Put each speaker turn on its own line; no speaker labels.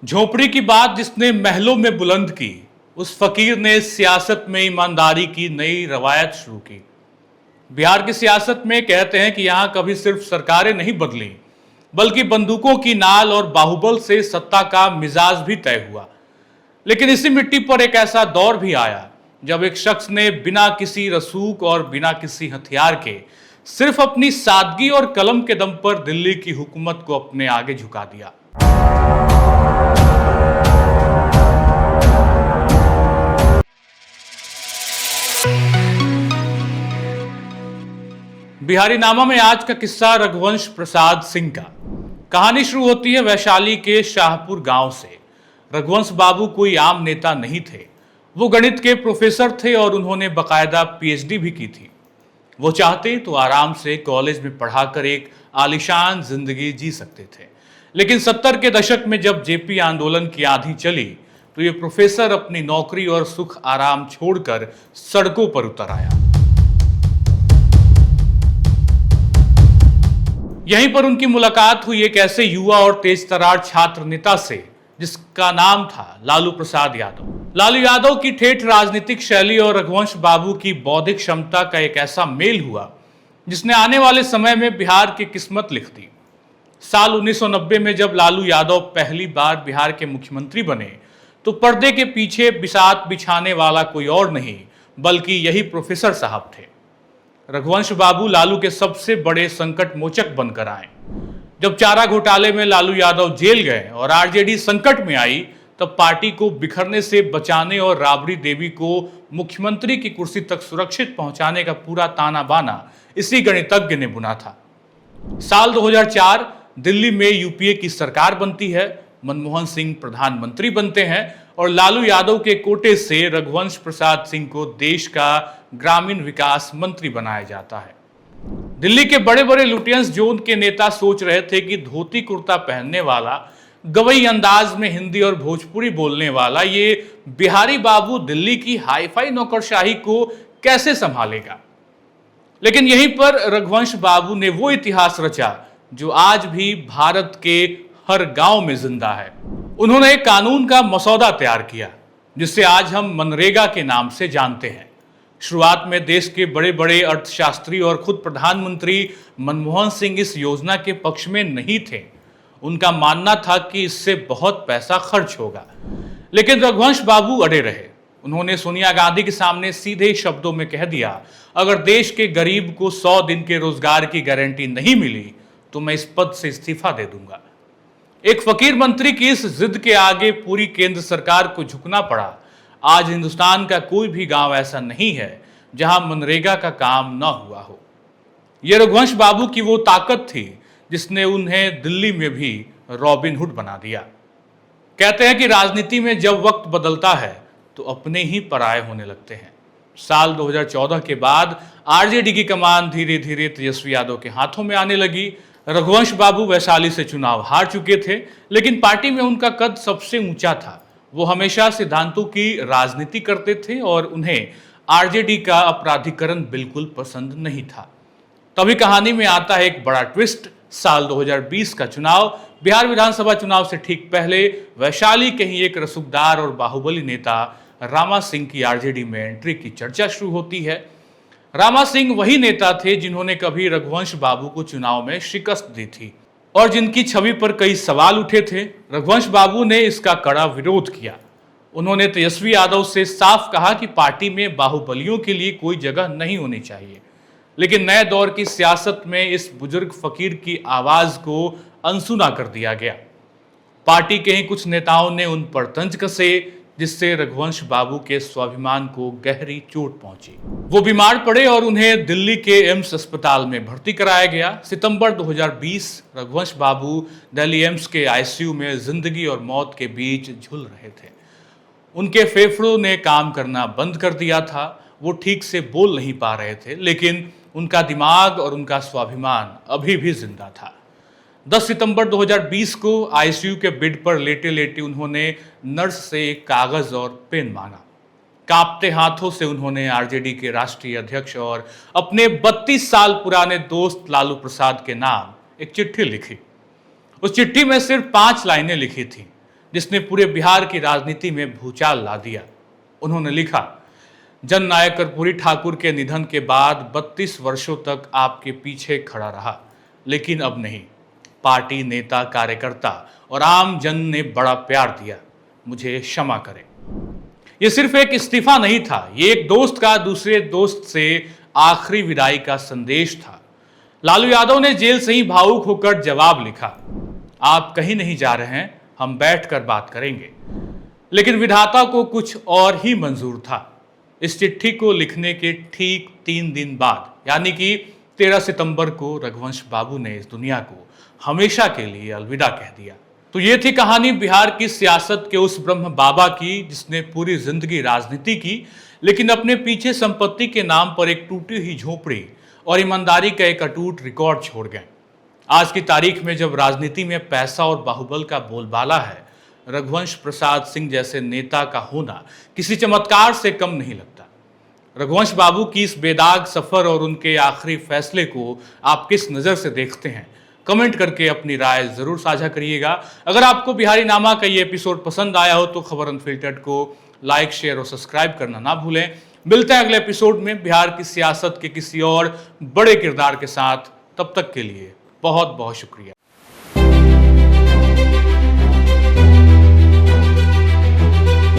झोपड़ी की बात जिसने महलों में बुलंद की, उस फकीर ने सियासत में ईमानदारी की नई रवायत शुरू की। बिहार की सियासत में कहते हैं कि यहां कभी सिर्फ सरकारें नहीं बदली, बल्कि बंदूकों की नाल और बाहुबल से सत्ता का मिजाज भी तय हुआ। लेकिन इसी मिट्टी पर एक ऐसा दौर भी आया जब एक शख्स ने बिना किसी रसूख और बिना किसी हथियार के सिर्फ अपनी सादगी और कलम के दम पर दिल्ली की हुकूमत को अपने आगे झुका दिया। बिहारी नामा में आज का किस्सा रघुवंश प्रसाद सिंह का। कहानी शुरू होती है वैशाली के शाहपुर गांव से। रघुवंश बाबू कोई आम नेता नहीं थे। वो गणित के प्रोफेसर थे और उन्होंने बकायदा पीएचडी भी की थी। वो चाहते तो आराम से कॉलेज में पढ़ाकर एक आलीशान जिंदगी जी सकते थे, लेकिन 70 के दशक में जब जेपी आंदोलन की आंधी चली तो ये प्रोफेसर अपनी नौकरी और सुख आराम छोड़कर सड़कों पर उतर आया। यहीं पर उनकी मुलाकात हुई एक ऐसे युवा और तेज तरार छात्र नेता से जिसका नाम था लालू प्रसाद यादव। लालू यादव की ठेठ राजनीतिक शैली और रघुवंश बाबू की बौद्धिक क्षमता का एक ऐसा मेल हुआ जिसने आने वाले समय में बिहार की किस्मत लिख दी। साल 1990 में जब लालू यादव पहली बार बिहार के मुख्यमंत्री बने तो पर्दे के पीछे बिसात बिछाने वाला कोई और नहीं बल्कि यही प्रोफेसर साहब थे। रघुवंश बाबू लालू के सबसे बड़े संकट मोचक बनकर आए। जब चारा घोटाले में लालू यादव जेल गए और आरजेडी संकट में आई, तब पार्टी को बिखरने से बचाने और राबड़ी देवी को मुख्यमंत्री की कुर्सी तक सुरक्षित पहुंचाने का पूरा ताना बाना इसी गणितज्ञ ने बुना था। साल 2004 दिल्ली में यूपीए की सरकार बनती है, मनमोहन सिंह प्रधानमंत्री बनते हैं और लालू यादव के कोटे से रघुवंश प्रसाद सिंह को देश का ग्रामीण विकास मंत्री बनाया जाता है। दिल्ली के बड़े बड़े लुटियंस जोन के नेता सोच रहे थे कि धोती कुर्ता पहनने वाला, गवई अंदाज में हिंदी और भोजपुरी बोलने वाला ये बिहारी बाबू दिल्ली की हाईफाई नौकरशाही को कैसे संभालेगा। लेकिन यहीं पर रघुवंश बाबू ने वो इतिहास रचा जो आज भी भारत के हर गांव में जिंदा है। उन्होंने एक कानून का मसौदा तैयार किया जिसे आज हम मनरेगा के नाम से जानते हैं। शुरुआत में देश के बड़े बड़े अर्थशास्त्री और खुद प्रधानमंत्री मनमोहन सिंह इस योजना के पक्ष में नहीं थे। उनका मानना था कि इससे बहुत पैसा खर्च होगा, लेकिन रघुवंश बाबू अड़े रहे। उन्होंने सोनिया गांधी के सामने सीधे शब्दों में कह दिया, अगर देश के गरीब को 100 दिन के रोजगार की गारंटी नहीं मिली तो मैं इस पद से इस्तीफा दे दूंगा। एक फकीर मंत्री की इस जिद के आगे पूरी केंद्र सरकार को झुकना पड़ा। आज हिंदुस्तान का कोई भी गांव ऐसा नहीं है जहां मनरेगा का काम न हुआ हो। यह रघुवंश बाबू की वो ताकत थी जिसने उन्हें दिल्ली में भी रॉबिन हुड बना दिया। कहते हैं कि राजनीति में जब वक्त बदलता है तो अपने ही पराये होने लगते हैं। साल 2014 के बाद आरजेडी की कमान धीरे धीरे तेजस्वी यादव के हाथों में आने लगी। रघुवंश बाबू वैशाली से चुनाव हार चुके थे, लेकिन पार्टी में उनका कद सबसे ऊंचा था। वो हमेशा सिद्धांतों की राजनीति करते थे और उन्हें आरजेडी का अपराधीकरण बिल्कुल पसंद नहीं था। तभी कहानी में आता है एक बड़ा ट्विस्ट। साल 2020 का चुनाव, बिहार विधानसभा चुनाव से ठीक पहले वैशाली के ही एक रसूखदार और बाहुबली नेता रामा सिंह की आरजेडी में एंट्री की चर्चा शुरू होती है। रामा सिंह वही नेता थे जिन्होंने कभी रघुवंश बाबू को चुनाव में शिकस्त दी थी और जिनकी छवि पर कई सवाल उठे थे। रघुवंश बाबू ने इसका कड़ा विरोध किया। उन्होंने तेजस्वी यादव से साफ कहा कि पार्टी में बाहुबलियों के लिए कोई जगह नहीं होनी चाहिए। लेकिन नए दौर की सियासत में इस बुजुर्ग फकीर की आवाज को अनसुना कर दिया गया। पार्टी के ही कुछ नेताओं ने उन पर तंज कसे, जिससे रघुवंश बाबू के स्वाभिमान को गहरी चोट पहुंची। वो बीमार पड़े और उन्हें दिल्ली के एम्स अस्पताल में भर्ती कराया गया। सितंबर 2020 रघुवंश बाबू दिल्ली एम्स के आईसीयू में जिंदगी और मौत के बीच झूल रहे थे। उनके फेफड़ों ने काम करना बंद कर दिया था। वो ठीक से बोल नहीं पा रहे थे, लेकिन उनका दिमाग और उनका स्वाभिमान अभी भी जिंदा था। 10 सितंबर 2020 को आईसीयू के बेड पर लेटे लेटे उन्होंने नर्स से एक कागज और पेन मांगा। कांपते हाथों से उन्होंने आरजेडी के राष्ट्रीय अध्यक्ष और अपने 32 साल पुराने दोस्त लालू प्रसाद के नाम एक चिट्ठी लिखी। उस चिट्ठी में सिर्फ 5 लाइनें लिखी थी। जिसने पूरे बिहार की राजनीति में भूचाल ला दिया। उन्होंने लिखा, जननायक कर्पूरी ठाकुर के निधन के बाद 32 वर्षों तक आपके पीछे खड़ा रहा, लेकिन अब नहीं। पार्टी, नेता, कार्यकर्ता और आम जन ने बड़ा प्यार दिया। मुझे क्षमा करें। यह सिर्फ एक इस्तीफा नहीं था, ये एक दोस्त का दूसरे दोस्त से आखिरी विदाई का संदेश था। लालू यादव ने जेल से ही भावुक होकर जवाब लिखा, आप कहीं नहीं जा रहे हैं, हम बैठकर बात करेंगे। लेकिन विधाता को कुछ और ही मंजूर था। इस चिट्ठी को लिखने के ठीक 3 दिन बाद, यानी कि 13 सितंबर को रघुवंश बाबू ने इस दुनिया को हमेशा के लिए अलविदा कह दिया। तो ये थी कहानी बिहार की सियासत के उस ब्रह्म बाबा की, जिसने पूरी जिंदगी राजनीति की, लेकिन अपने पीछे संपत्ति के नाम पर एक टूटी हुई झोपड़ी और ईमानदारी का एक अटूट रिकॉर्ड छोड़ गए। आज की तारीख में जब राजनीति में पैसा और बाहुबल का बोलबाला है, रघुवंश प्रसाद सिंह जैसे नेता का होना किसी चमत्कार से कम नहीं लगता। रघुवंश बाबू की इस बेदाग सफर और उनके आखिरी फैसले को आप किस नजर से देखते हैं? कमेंट करके अपनी राय जरूर साझा करिएगा। अगर आपको बिहारी नामा का ये एपिसोड पसंद आया हो तो खबर अनफिल्टर्ड को लाइक, शेयर और सब्सक्राइब करना ना भूलें। मिलते हैं अगले एपिसोड में बिहार की सियासत के किसी और बड़े किरदार के साथ। तब तक के लिए बहुत बहुत शुक्रिया।